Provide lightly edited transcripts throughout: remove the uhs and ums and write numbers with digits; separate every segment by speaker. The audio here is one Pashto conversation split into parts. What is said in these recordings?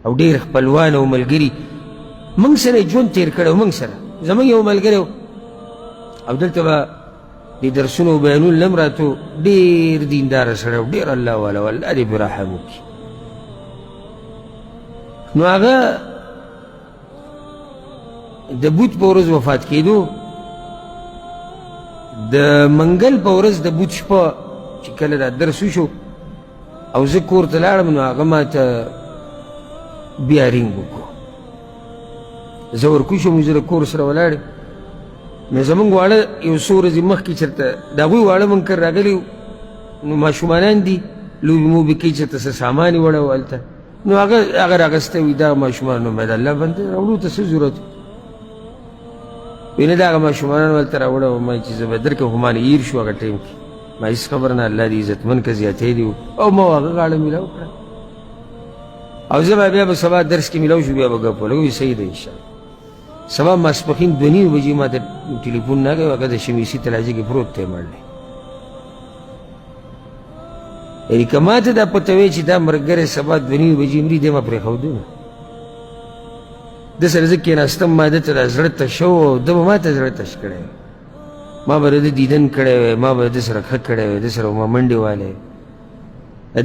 Speaker 1: او ډېر خپلوان او ملګري موږ سره یې ژوند تېر کړی موږ سره زموږ یو ملګری و او دلته به د درسونو بیانون لم راته ډېر دینداره سړی و ډېر الله والا و الله دې پرې رحم وکړي نو هغه د بوت په ورځ وفات کېدو د منګل په ورځ د بوت شپه چې کله دا درس وشو او زه کور ته لاړم نو هغه ما ته بیا رینګ وکړو زه ورکوی شوم زه د کور سره ولاړ نو زموږ واړه یو څو ورځې مخکې چېرته د هغوی واړه موږ کر راغلي نو ماشومانان دي لوبې موبې کوي چېرته څه سامان یې وړی و هلته نو هغه راغستی وي دغه ماشومان نو باید الله بنده راوړو ته څه ضرورت وي نه دغه ماشومانان هلته راوړه ما چې زه به درکړم خو ما نه هیر شو هغه ټایم کې ما هېڅ خبره نه الله دې عزتمن که زیاتی دي او ما هغه غاړه میلاو کړه او زه به بیا به سبا درس کې میلاو شو بیا به ګپ ولګو وي صحیح ده انشاءالله سبا ماسپښین 2:30 بجې ما ته ټلیفون نه کوي هغه د شمیسي تلاجي کې پروت دی مړ دی یعنې که ما ته دا پته وی چې دا ملګری سبا 2:30 بجې مري دی ما پرېښودو نه ده سره زه کېناستم ما ده ته دا زړه تش و ده به ما ته زړه تش کړی ما به د ده دیدن کړی وی ما به د سره ښه کړی وی د سره به ما منډې والی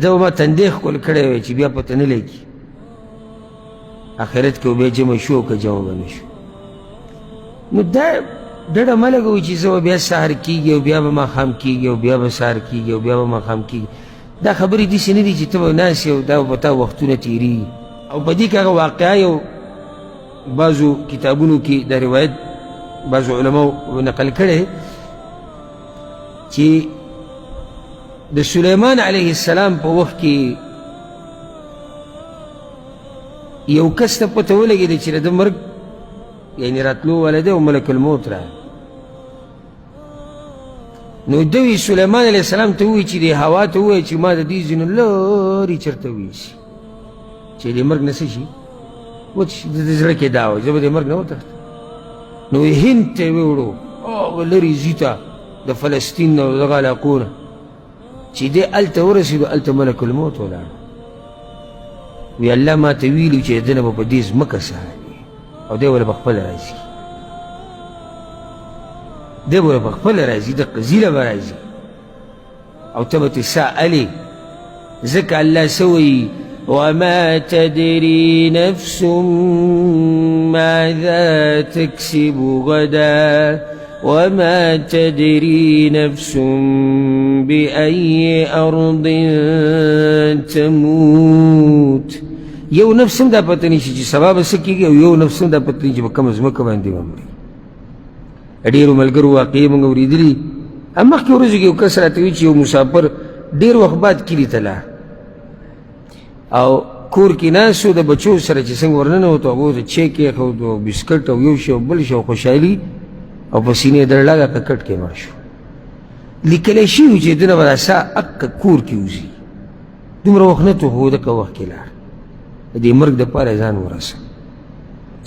Speaker 1: ده به ما تندی ښکل کړی وی چې بیا پته نه لګي آخرت کې بیا جمع شو که جمع به نه شو نو دا ډډه مه لګوئ چې زه به بیا سهار کېږي او بیا به ماښام کېږي او بیا به سهار کېږي او بیا به ماښام کېږي دا خبرې داسې نه دي چې ته به ناست یې او دا به تا وختونه تېرېږي او په دې کې هغه واقعه یو بعضو کتابونو کې دا روایت بعضو علماو نقل کړی چې د سلیمان علیه السلام په وخت کې یو کس ته پته ولګېده چې د ده مرګ یعنې راتلو والی دی او ملک الموت راغی نو ده وی سلیمان علیه السلام ته ووایي چې دې هوا ته ووایي چې ما د دې ځینو لرې چېرته ویسي چې دې مرګ نه څه شي وچ د زړه کې دا و زه به دې مرګ نه وتښتم نو هند ته یې ووړو هغه لرې ځي ته د فلسطین نه او دغه علاقو نه چې دې هلته ورسېدو هلته ملک الموت ولاړ وی الله ما ته ویلو چې د نه به په دې ځمکه سهالي او دی وله په خپله راځي دی وله په خپله راځي د قضیله به راځي او ته به تسألې ځکه الله څه وایي وما تدري نفس ماذا تكسب غدا وما تدري نفس بأي أرض تموت یو نفس هم دا پته نشي چې سبا به څه کېږي او یو نفس هم دا پته نشي چې په کومه ځمکه باندې به مري ډېرو ملګرو واقعې موږ اورېدلي مخکې ورځو کې یو کس راته وي چې یو مسافر ډېر وخت بعد کلي ته لاړ او کور کې ناست و د بچو سره چې څنګه ورننوتو هغو ته چای کېښود او بسکټ او یو شی او بل شی او خوشحالي او په سینې یې درلاږه ککټ کې مړ شو لیکلی شوي چې دونه به دا سا اکه کور کې وځي دومره وخت نه تو خو دکه وخت کې لاړ د دې مرګ دپاره ځان ورسه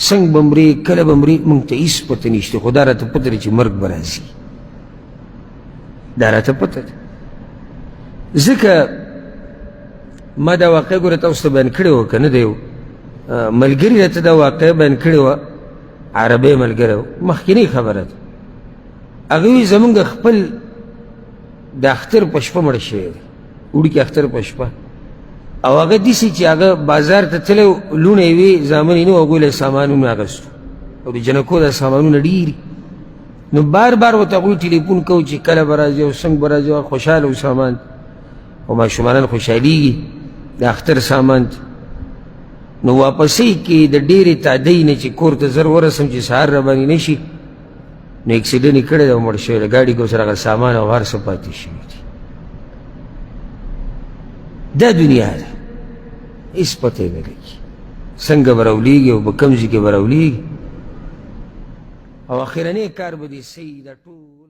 Speaker 1: څنګه به مرې کله به مرې موږ ته هېڅ پته نشته خو دا راته پته ده چې مرګ به راځي دا راته پته ده ځکه ما دا واقع ګوره تاسو ته بیان کړې وه که نه دی ملګري راته دا واقع بیان کړې وه عربی ملګری و مخکینۍ خبره ده هغه وایي زمونږ خپل د اختر په شپه مړ شوی دی وړوکي اختر په شپه او هغه داسې چې هغه بازار ته تللی لوڼه یې وې زامن یې نه و هغوی له سامانونه اخیستو او د جنکو دا سامانونه ډېري نو بار بار ورته هغوی ټلیفون کوو چې کله به راځي او څنګه به راځي خوشحاله و سامان او ماشومانان خوشحالېږي د اختر سامان ته نو واپسۍ کې د ډېرې تادۍ نه چې کور ته زر ورسم چې سهار راباندې نه شي نو اکسیډنټ یې کړی دی او مړ شوی دی ګاډي کې ورسره هغه سامان او هر څه پاتې شوي دي دا دنیا ده هېڅ پته یې نه لګي څنګه به راولېږي او په کوم ځای کې به راولېږي او اخرنی کار به دې صحیح دا ټول